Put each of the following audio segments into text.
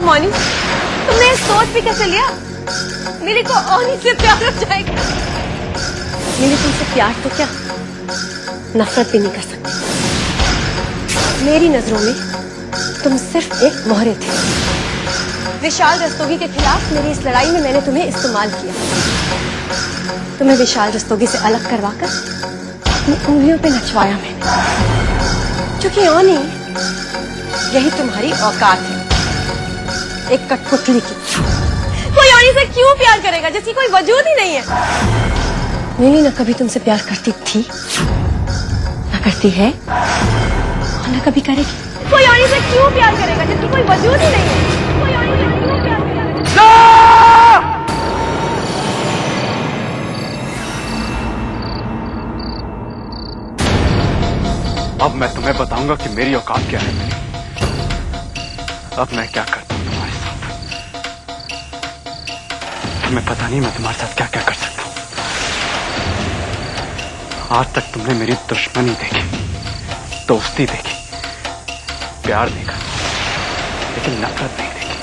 Morning, तुमने सोच भी कैसे लिया मेरे को ओनी से प्यार हो जाएगा? मेरे तुमसे प्यार तो क्या नफरत भी नहीं कर सकती। मेरी नजरों में तुम सिर्फ एक मोहरे थे। विशाल रस्तोगी के खिलाफ मेरी इस लड़ाई में मैंने तुम्हें इस्तेमाल किया। तुम्हें विशाल रस्तोगी से अलग करवाकर अपनी उंगलियों पे नचवाया मैंने, क्योंकि ओनी यही तुम्हारी औकात है, एक कठपुतली की। कोई ओनी से क्यों प्यार करेगा जिसकी कोई वजूद ही नहीं है? नीली न कभी तुमसे प्यार करती थी, न करती है, और न कभी करेगी। कोई ओनी से क्यों प्यार करेगा जिसकी कोई वजूद ही नहीं है? कोई ओनी से क्यों प्यार करेगा? अब मैं तुम्हें बताऊंगा कि मेरी औकात क्या है। अब मैं क्या करता हूँ तुम्हारे साथ, तुम्हें पता नहीं मैं तुम्हारे साथ क्या क्या कर सकता हूँ। आज तक तुमने मेरी दुश्मनी देखी, दोस्ती देखी, प्यार देखा, लेकिन नफरत नहीं देखी।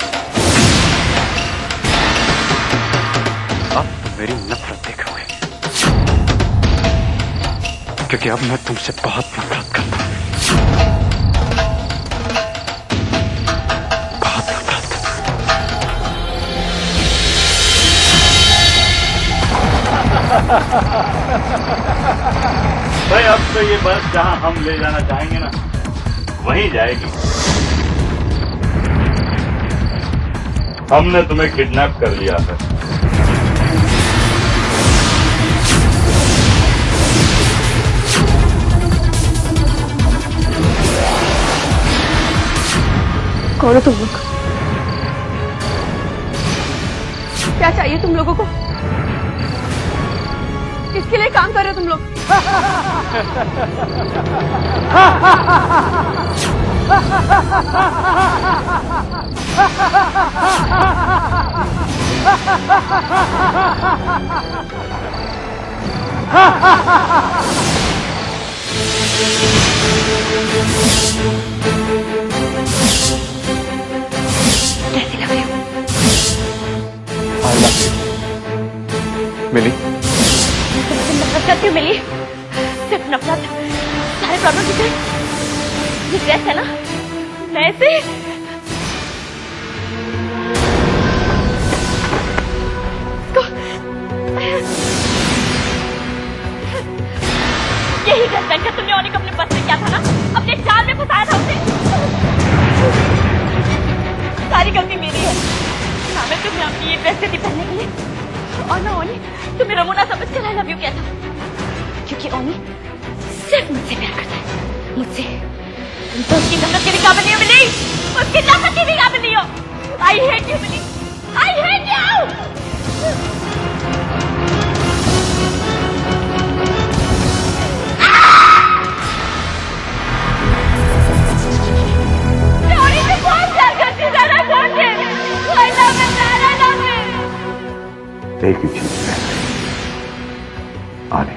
अब तुम मेरी नफरत देखोगे, क्योंकि अब मैं तुमसे बहुत नफरत करता हूं, बहुत नफरत। भाई अब तो ये बस जहां हम ले जाना चाहेंगे ना वहीं जाएगी। हमने तुम्हें किडनैप कर लिया है। कौन हो तुम लोग? क्या चाहिए तुम लोगों को? किसके लिए काम कर रहे हो तुम लोग? कैसी लग रही हो? मिली? तुमसे नफरत करती हूँ मिली, सिर्फ नफरत। सारे प्रॉब्लम किसे? ये ड्रेस है ना, मैं इसे यही ड्रेस पहनकर तुमने ओनी को अपने बस में किया था ना, अपने जाल में फंसाया था उसे। सारी गलती मेरी है ना, मैं तुम्हें अपनी ये ड्रेस देती पहनने के लिए, और ना ओनी तुम्हें रमोना समझ कर आई लव यू कहता, क्योंकि ओनी सिर्फ मुझसे प्यार करता है, मुझसे। तुम तो उसकी नफरत के भी काबिल नहीं हो मिली, उसकी नफरत के भी काबिल नहीं हो। I hate you Mili, I hate you. एक ही चीज है, आने।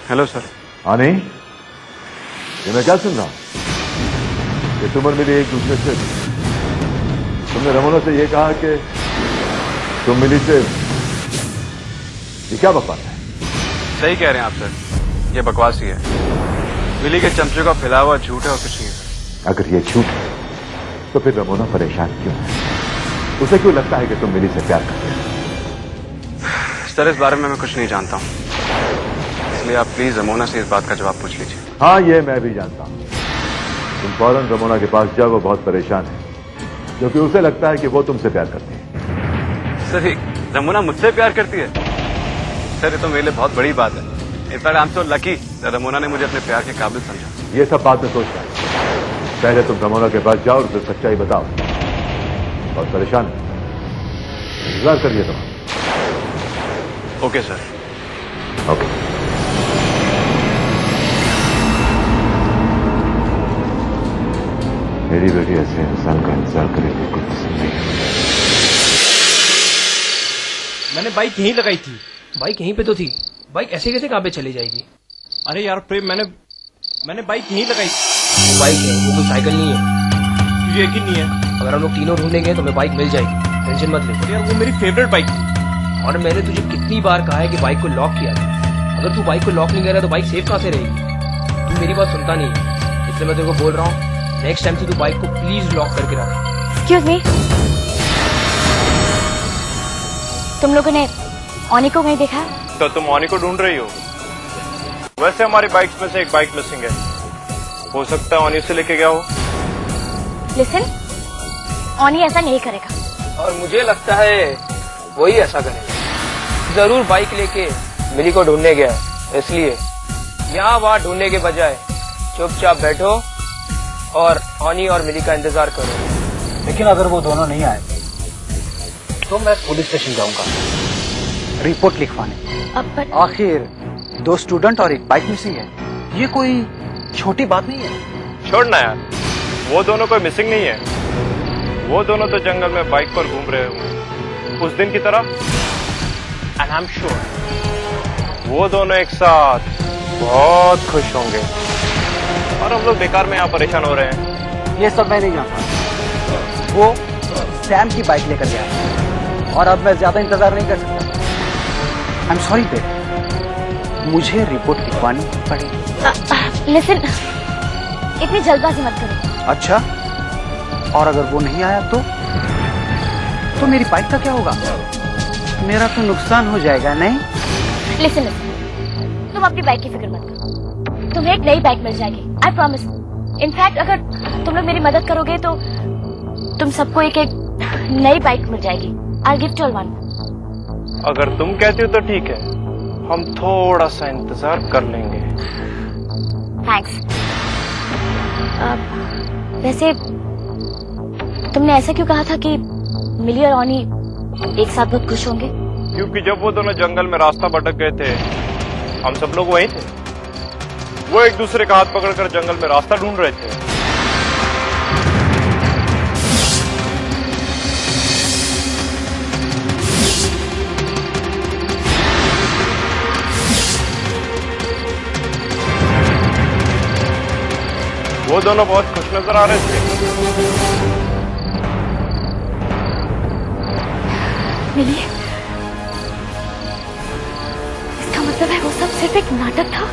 Hello sir. आने, ये मैं क्या सुन रहा हूं कि तुम और मिली एक दूसरे से, तुमने रमोना से ये कहा कि तुम मिली से, ये क्या बकवास है? सही कह रहे हैं आप सर, ये बकवास ही है। मिली के चमचे का फैला हुआ झूठ है और कुछ नहीं है। अगर ये झूठ है तो फिर रमोना परेशान क्यों है? उसे क्यों लगता है कि तुम मिली से प्यार करते हो? सर इस बारे में मैं कुछ नहीं जानता हूँ, इसलिए आप प्लीज रमोना से इस बात का जवाब पूछ लीजिए। हाँ, ये मैं भी जानता हूँ। तुम फौरन रमोना के पास जाओ, वो बहुत परेशान है क्योंकि उसे लगता है कि वो तुमसे प्यार करती है। सर रमोना मुझसे प्यार करती है? सर ये तो मेरे लिए बहुत बड़ी बात है। In fact I am so lucky Ramona ने मुझे अपने प्यार के काबिल समझा। ये सब बात में सोचता है, पहले तुम रमोना के पास जाओ और उसे सच्चाई बताओ। बहुत परेशान है, इंतजार करिए तुम। Okay sir. ओके। मेरी बेटी ऐसे इंसान का इंतजार करे बिल्कुल पसंद नहीं है। मैंने बाइक यहीं लगाई थी। बाइक यहीं पे तो थी, बाइक ऐसे कैसे कहाँ पे चली जाएगी? अरे यार प्रेम, मैंने बाइक यहीं लगाई थी। वो बाइक है, वो कोई साइकिल नहीं है। तुझे यकीन नहीं है? अगर हम लोग तीनों ढूंढेंगे तो हमें बाइक मिल जाएगी, टेंशन मत ले। यार वो मेरी फेवरेट बाइक थी, और मैंने तुझे कितनी बार कहा है कि बाइक को लॉक किया था। अगर तू बाइक को लॉक नहीं कर रहा तो बाइक सेफ कहाँ से रहेगी? तू मेरी बात सुनता नहीं है, इसलिए मैं तेरे को बोल रहा हूँ, नेक्स्ट टाइम से तू बाइक को प्लीज लॉक करके रख। एक्सक्यूज मी, तुम लोगों ने ऑनी को कहीं देखा? तो तुम ऑनी को ढूंढ रही हो? वैसे हमारी बाइक्स में से एक बाइक मिसिंग है, हो सकता है ऑनी से लेके गया हो। लिसन, ऑनी ऐसा नहीं करेगा। और मुझे लगता है वही ऐसा करेगा। जरूर बाइक लेके मिली को ढूंढने गया है, इसलिए यहाँ वहाँ ढूंढने के बजाय चुपचाप बैठो और ऑनी और मिली का इंतजार करो। लेकिन अगर वो दोनों नहीं आए तो मैं पुलिस स्टेशन जाऊंगा रिपोर्ट लिखवाने। अब आखिर 2 स्टूडेंट और एक बाइक मिसिंग है, ये कोई छोटी बात नहीं है। छोड़ना यार, वो दोनों कोई मिसिंग नहीं है, वो दोनों तो जंगल में बाइक पर घूम रहे होंगे उस दिन की तरह। एंड आई एम श्योर वो दोनों एक साथ बहुत खुश होंगे, और हम लोग बेकार में यहाँ परेशान हो रहे हैं। ये सब मैं नहीं जानता। वो सैम की बाइक लेकर गया और अब मैं ज्यादा इंतजार नहीं कर सकता। आई एम सॉरी बेटा, मुझे रिपोर्ट लिखवानी पड़ेगी। लिसन, इतनी जल्दबाजी मत करो। अच्छा, और अगर वो नहीं आया तो मेरी बाइक का क्या होगा? मेरा तो नुकसान हो जाएगा नहीं? लिसन, तुम अपनी बाइक की फिक्र मत करो, तुम्हें एक नई बाइक मिल जाएगी, आई प्रॉमिस। इनफैक्ट अगर तुम लोग मेरी मदद करोगे तो तुम सबको एक एक नई बाइक मिल जाएगी। I give to one. अगर तुम कहती हो तो ठीक है, हम थोड़ा सा इंतजार कर लेंगे। थैंक्स। वैसे तुमने ऐसा क्यों कहा था कि मिली और ऑनी एक साथ बहुत खुश होंगे? क्योंकि जब वो दोनों जंगल में रास्ता भटक गए थे, हम सब लोग वहीं थे। वो एक दूसरे का हाथ पकड़कर जंगल में रास्ता ढूंढ रहे थे। वो दोनों बहुत खुश नजर आ रहे थे। मिली, इसका मतलब है वो सब सिर्फ एक नाटक था।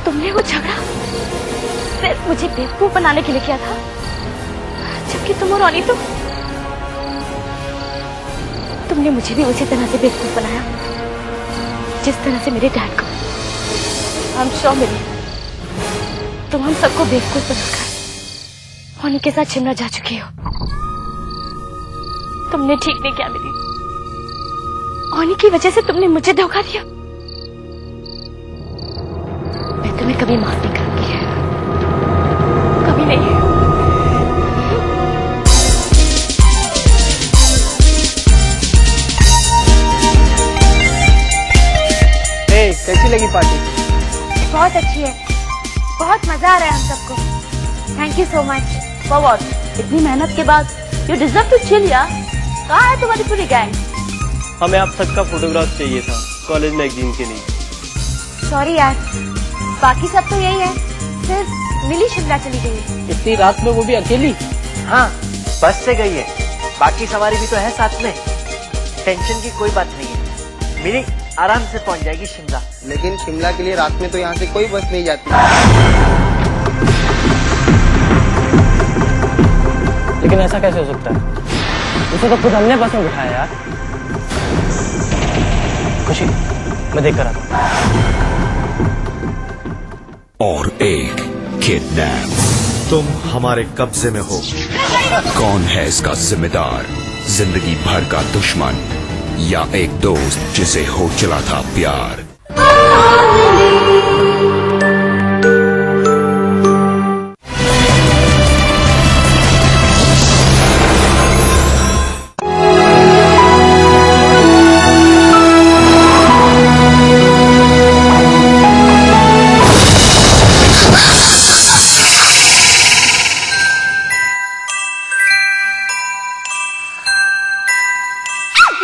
तुमने वो झगड़ा सिर्फ मुझे बेवकूफ बनाने के लिए किया था, जबकि तुम और रॉनी तो तुमने मुझे भी उसी तरह से बेवकूफ बनाया जिस तरह से मेरे डैड को। आई एम श्योर मिली, तुम हम सबको बेवकूफ बनाकर रॉनी के साथ शिमला जा चुकी हो। तुमने ठीक नहीं किया मिली, रॉनी की वजह से तुमने मुझे धोखा दिया। मैं तुम्हें कभी माफ नहीं करूंगी, कभी नहीं। कैसी लगी पार्टी? बहुत अच्छी है, बहुत मजा आ रहा है हम सबको। Thank you so much. For what? इतनी मेहनत के बाद यू डिजर्व टू चिल यार। कहाँ है तुम्हारी पूरी गैंग? हमें आप सबका फोटोग्राफ चाहिए था कॉलेज मैगजीन के लिए। सॉरी यार, बाकी सब तो यही है, सिर्फ मिली शिमला चली गई है। इतनी रात में, वो भी अकेली? हाँ, बस से गई है, बाकी सवारी भी तो है साथ में। टेंशन की कोई बात नहीं है, मिली आराम से पहुंच जाएगी शिमला। लेकिन शिमला के लिए रात में तो यहाँ से कोई बस नहीं जाती। लेकिन ऐसा कैसे हो सकता है? उसे तो खुद हमने बस में बिठाया यार। खुशी, मैं देख कर आता हूं। और एक किडनैप। तुम हमारे कब्जे में हो। कौन है इसका जिम्मेदार? जिंदगी भर का दुश्मन या एक दोस्त जिसे हो चला था प्यार?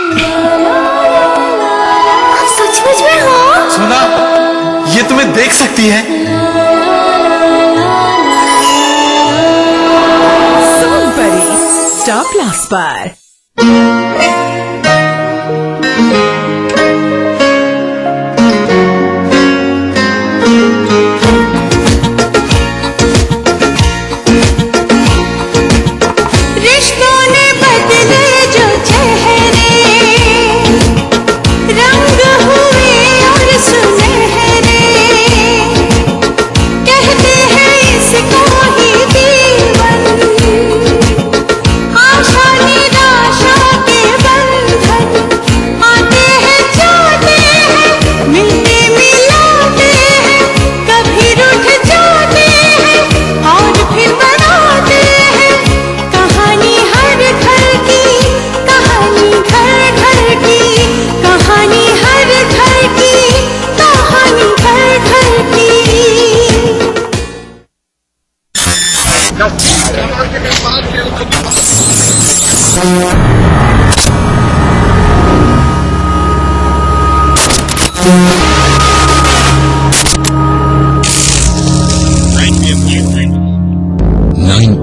Yeah. तुम्हें देख सकती है। सोनपरी स्टार प्लस पर।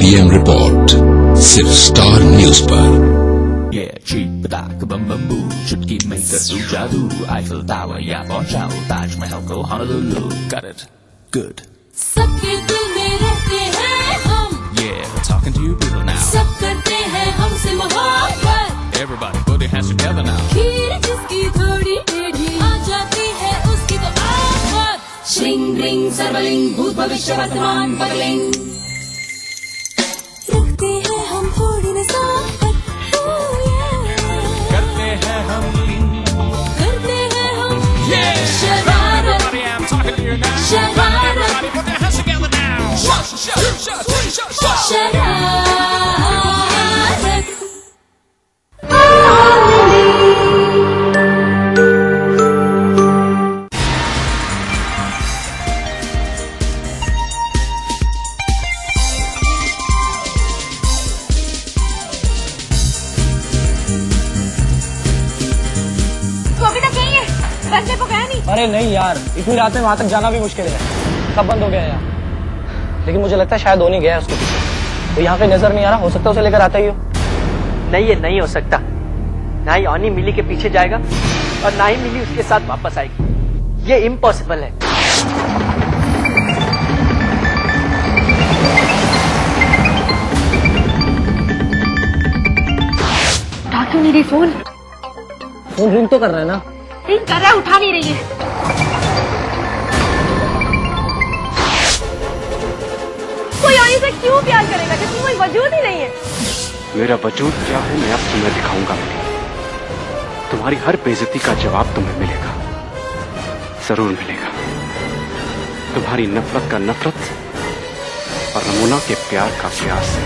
PM रिपोर्ट सिर्फ स्टार न्यूज पर। ये चीप पटाख बम बम बू चुटकी में कर दूं जादू आईफिल टावर या पहुंचाओ ताजमहल को Honolulu got it good। सबके दिल में रहते हैं हम। Yeah we're talking to you people now। सब करते हैं हमसे मोहब्बत। Everybody put your hands together now। खीर जिसकी थोड़ी टेढ़ी आ जाती है उसकी तो आफत। श्रिंग रिंग सर्वलिंग भूत भविष्य वर्तमान बगलिंग। रखते हैं हम थोड़ी नज़ाकत। करते हैं हम शरारत। Everybody I'm talking to you now। शरारत। Everybody put your hands together now। शरारत। अरे नहीं यार, इतनी रात में वहां तक जाना भी मुश्किल है। कब बंद हो गया यार? लेकिन मुझे लगता है शायद होनी गया है उसके पीछे। तो यहाँ पे नजर नहीं आ रहा, हो सकता है उसे लेकर आता ही हो। नहीं, ये नहीं हो सकता। ना ही ऑनी मिली के पीछे जाएगा और ना ही मिली उसके साथ वापस आएगी। ये इम्पॉसिबल है। उठा क्यों नहीं रही फोन? फोन रिंग तो कर रहा है ना? रिंग कर रहा है, उठा नहीं रही है। कोई और इसे क्यों प्यार करेगा जिसमें कोई वजूद ही नहीं है? मेरा वजूद क्या है मैं अब तुम्हें दिखाऊंगा। तुम्हारी हर बेइज्जती का जवाब तुम्हें मिलेगा, जरूर मिलेगा। तुम्हारी नफरत का नफरत और रमोना के प्यार का प्यार से।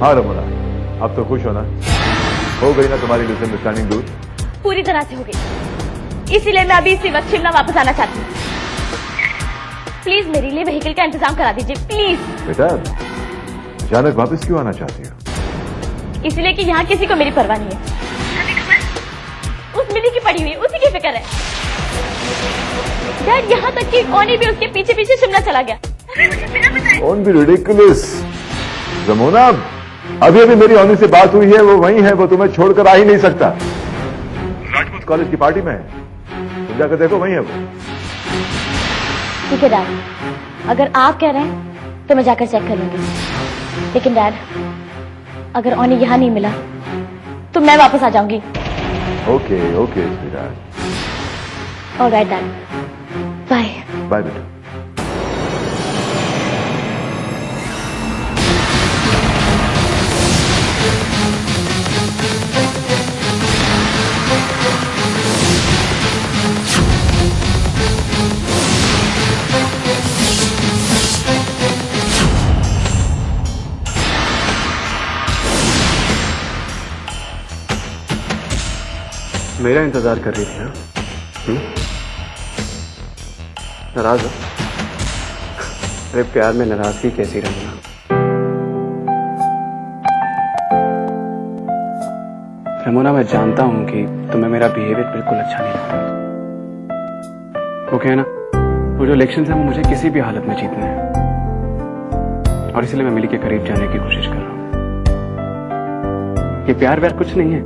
हाँ रमोना, अब तो खुश हो ना? हो गई ना तुम्हारी मिसअंडरस्टैंडिंग दूर? पूरी तरह से हो गई। इसीलिए मैं अभी इसी वक्त शिमला वापस आना चाहती हूँ। प्लीज मेरे लिए व्हीकल का इंतजाम करा दीजिए, प्लीज। बेटा, अचानक वापस क्यों आना चाहती हो? इसलिए कि यहाँ किसी को मेरी परवाह नहीं है। उस मिली की पड़ी हुई, उसी की फिक्र है। डैड, यहाँ तक कि ओनी भी उसके पीछे पीछे शिमला चला गया। Own B ridiculous. रमोना, अभी अभी मेरी ओनी से बात हुई है, वो वहीं है, वो तुम्हें छोड़कर आ ही नहीं सकता। राजपूत कॉलेज की पार्टी में है, तुम जाकर देखो, वहीं है वो। ठीक है डैड, अगर आप कह रहे हैं तो मैं जाकर चेक कर लूंगी। लेकिन डैड, अगर ओनी यहाँ नहीं मिला तो मैं वापस आ जाऊंगी। Okay okay sweetheart. Alright dad, bye. Bye बेटा। मेरा इंतजार कर रही थी ना? नाराज हो? अरे प्यार में नाराजगी कैसी रमोना? रमोना, मैं जानता हूं कि तुम्हें मेरा बिहेवियर बिल्कुल अच्छा नहीं लगता। वो क्या है ना, वो जो इलेक्शन है वो मुझे किसी भी हालत में जीतने हैं, और इसलिए मैं मिली के करीब जाने की कोशिश कर रहा हूं। ये प्यार व्यार कुछ नहीं है,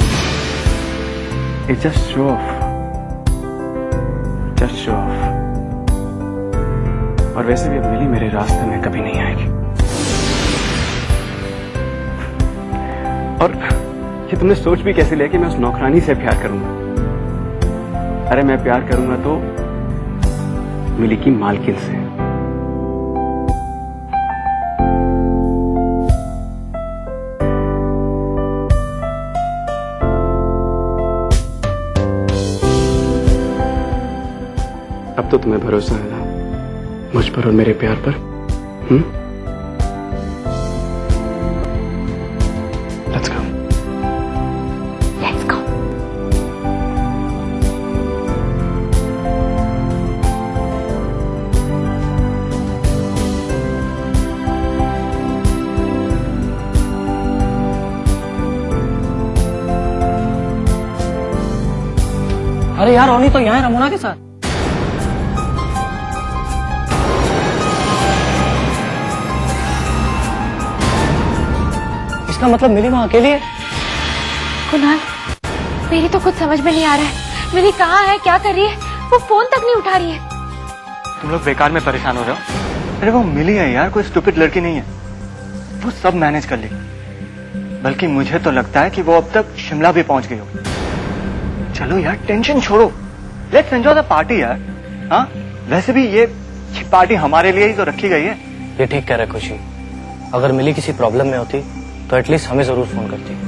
it's just show off, just show off. और वैसे भी अब मिली मेरे रास्ते में कभी नहीं आएगी। और ये तुमने सोच भी कैसे लिया कि मैं उस नौकरानी से प्यार करूंगा? अरे मैं प्यार करूंगा तो मिली की मालकिन से। अब तो तुम्हें भरोसा है ना मुझ पर और मेरे प्यार पर? Let's go. Let's go. अरे यार रोनी तो यहाँ है रमोना के साथ। इसका मतलब मिली वहां अकेली है? कुणाल, मेरी तो कुछ समझ में नहीं आ रहा है। मिली कहाँ है, क्या कर रही है? वो फोन तक नहीं उठा रही है। तुम लोग बेकार में परेशान हो रहे हो। अरे वो मिली है यार, कोई स्टूपिड लड़की नहीं है, वो सब मैनेज कर लेगी। बल्कि मुझे तो लगता है कि वो अब तक शिमला भी पहुंच गई होगी। चलो यार टेंशन छोड़ो, लेट्स एंजॉय द पार्टी यार। हाँ, वैसे भी ये पार्टी हमारे लिए ही तो रखी गई है। ये ठीक कह रहे खुशी, अगर मिली किसी प्रॉब्लम में होती तो एटलीस्ट हमें जरूर फोन करती।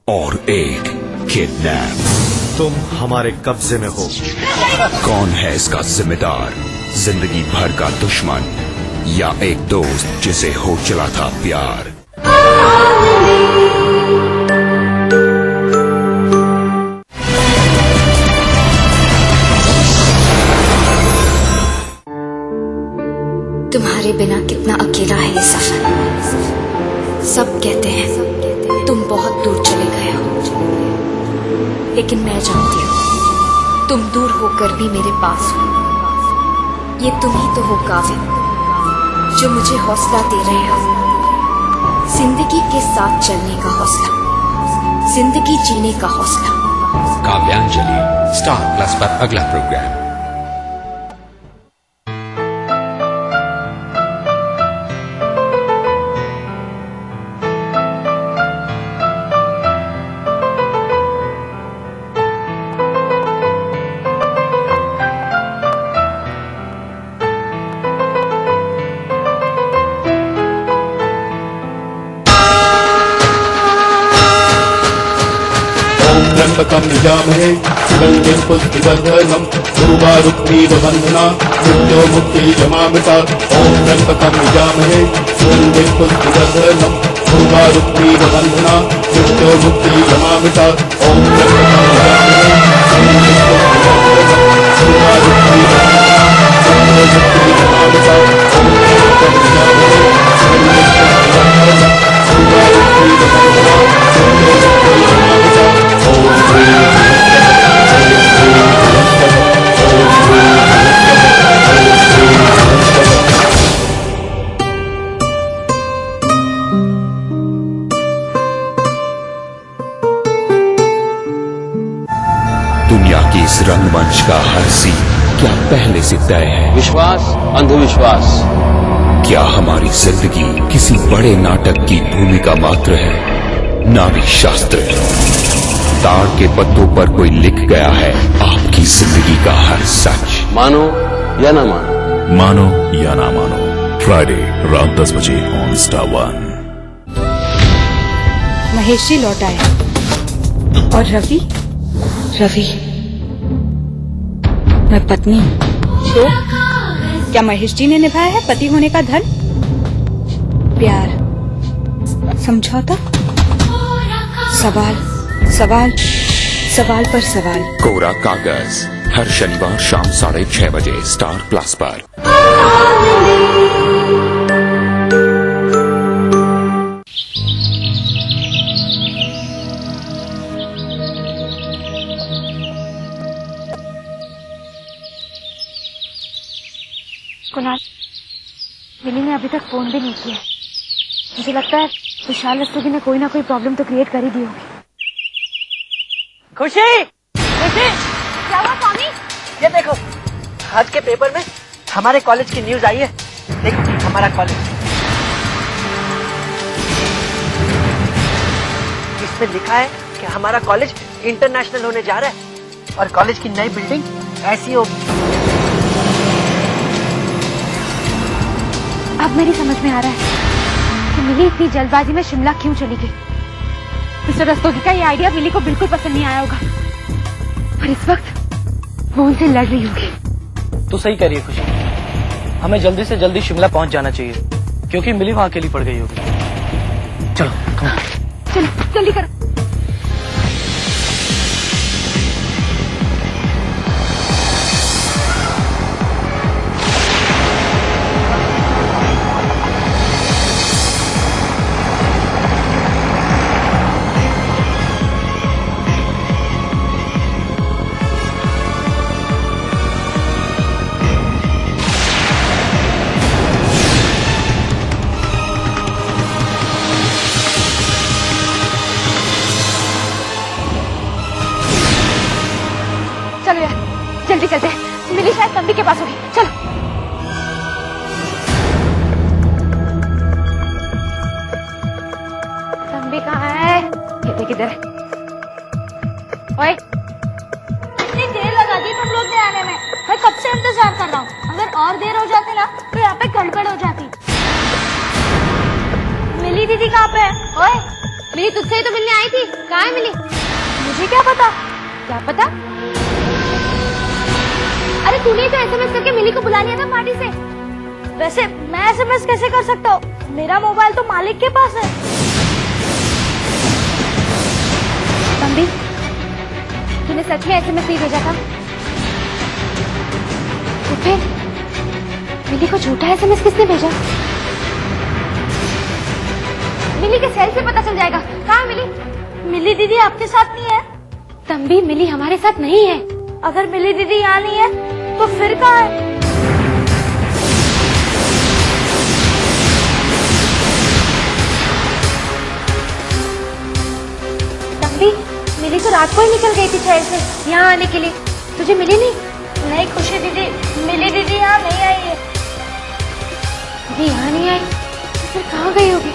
और एक किडनैप। तुम हमारे कब्जे में हो। कौन है इसका जिम्मेदार? जिंदगी भर का दुश्मन या एक दोस्त जिसे हो चला था प्यार? तुम्हारे बिना कितना अकेला है ये सफर। सब कहते हैं तुम बहुत दूर चले गए हो, लेकिन मैं जानती हूँ तुम दूर होकर भी मेरे पास हो। ये तुम ही तो हो काव्य, जो मुझे हौसला दे रहे हो, जिंदगी के साथ चलने का हौसला, जिंदगी जीने का हौसला। काव्यांजलि स्टार प्लस पर अगला प्रोग्राम। त्र्यंबकं यजामहे सुगन्धिं पुष्टिवर्धनम् उर्वारुक्मीव बन्धना मृत्यो मुक्तियमामृता। ॐ त्र्यंबकं यजामहे सुगन्धिं पुष्टिवर्धनम् उर्वारुक्मीव बन्धना मृत्यो मुक्तियमामृता। ॐ त्र्यंबकं यजामहे सुगन्धिं पुष्टिवर्धनम् दुनिया की इस रंगमंच का हर सीन क्या पहले से तय है? विश्वास, अंधविश्वास। क्या हमारी जिंदगी किसी बड़े नाटक की भूमिका मात्र है? नारी शास्त्र। ताड़ के पत्तों पर कोई लिख गया है आपकी जिंदगी का हर सच। मानो या ना मानो, मानो या ना मानो। फ्राइडे रात 10 बजे ऑन स्टार 1। महेशी लौट आया और रवि मैं पत्नी हूँ। क्या महेश जी ने निभाया है पति होने का धर्म? प्यार, समझौता, सवाल सवाल सवाल पर सवाल। कोरा कागज हर शनिवार शाम 6:30 बजे स्टार प्लस पर। कुणाल, मिली ने अभी तक फोन भी नहीं किया। मुझे लगता है विशाल रस्तोगी ने कोई ना कोई प्रॉब्लम तो क्रिएट कर ही दी होगी। खुशी, खुशी, क्या हुआ स्वामी? ये देखो, आज के पेपर में हमारे कॉलेज की न्यूज आई है। देखो, हमारा कॉलेज, इसमें लिखा है कि हमारा कॉलेज इंटरनेशनल होने जा रहा है और कॉलेज की नई बिल्डिंग ऐसी होगी। अब मेरी समझ में आ रहा है कि मिली इतनी जल्दबाजी में शिमला क्यों चली गई। मिस्टर रस्तोगी का ये आइडिया मिली को बिल्कुल पसंद नहीं आया होगा और इस वक्त वो उनसे लड़ रही होगी। तो सही कह रही है खुशी, हमें जल्दी से जल्दी शिमला पहुंच जाना चाहिए क्योंकि मिली वहां अकेली पड़ गई होगी। चलो चलो जल्दी करो। चलो यार जल्दी चलते हैं, मिली शायद तंबी के पास होगी। चलो। तंबी कहाँ है? ये देख इधर। ओए, इतनी देर लगा दी तुम लोग ने आने में। मैं कब से इंतजार कर रहा हूँ। अगर और देर हो जाती ना तो यहाँ पे गड़बड़ हो जाती। मिली दीदी कहाँ पे है? ओए, मिली तुझसे ही तो मिलने आई थी। कहाँ है मिली? मुझे क्या पता? क्या पता? अरे तूने तो एसएमएस करके मिली को बुला लिया था पार्टी से। वैसे मैं एसएमएस कैसे कर सकता हूँ? मेरा मोबाइल तो मालिक के पास है। तंबी, तूने सच में एसएमएस नहीं भेजा था? तो फिर मिली को झूठा एसएमएस किसने भेजा? मिली के सेल से पता चल जाएगा। कहाँ है मिली? मिली दीदी आपके साथ नहीं है। तंबी, मिली हमारे साथ नहीं है। अगर मिली दीदी यहाँ नहीं है तो फिर कहाँ है? तंबी, मिली तो रात को ही निकल गई थी शहर से यहाँ आने के लिए। तुझे मिली नहीं? नहीं खुशी दीदी, मिली दीदी यहाँ नहीं आई है। दीदी यहाँ नहीं आई तो फिर कहाँ गई होगी?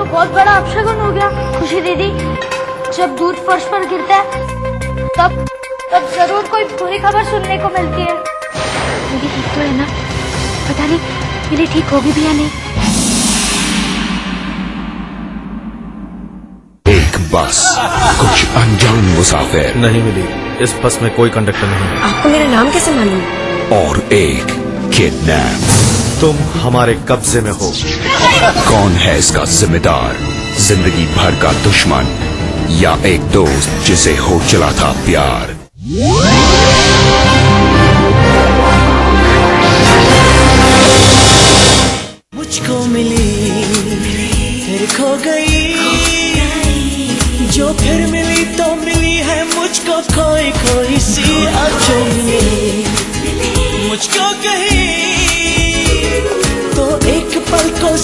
बहुत बड़ा अपशगुन हो गया खुशी दीदी। जब दूध फर्श पर गिरता है तब जरूर कोई बुरी खबर सुनने को मिलती है। मिली ठीक तो है ना? पता नहीं मिली ठीक होगी भी या नहीं। एक बस, कुछ अनजान मुसाफिर। नहीं मिली, इस बस में कोई कंडक्टर नहीं। आपको मेरा नाम कैसे मालूम? और एक किडनैप। तुम हमारे कब्जे में हो। कौन है इसका जिम्मेदार? जिंदगी भर का दुश्मन या एक दोस्त जिसे हो चला था प्यार? मुझको मिली फिर खो गई, जो फिर मिली तो मिली है मुझको कोई कोई सी। अब जो मिली मुझको कहीं तो एक पल को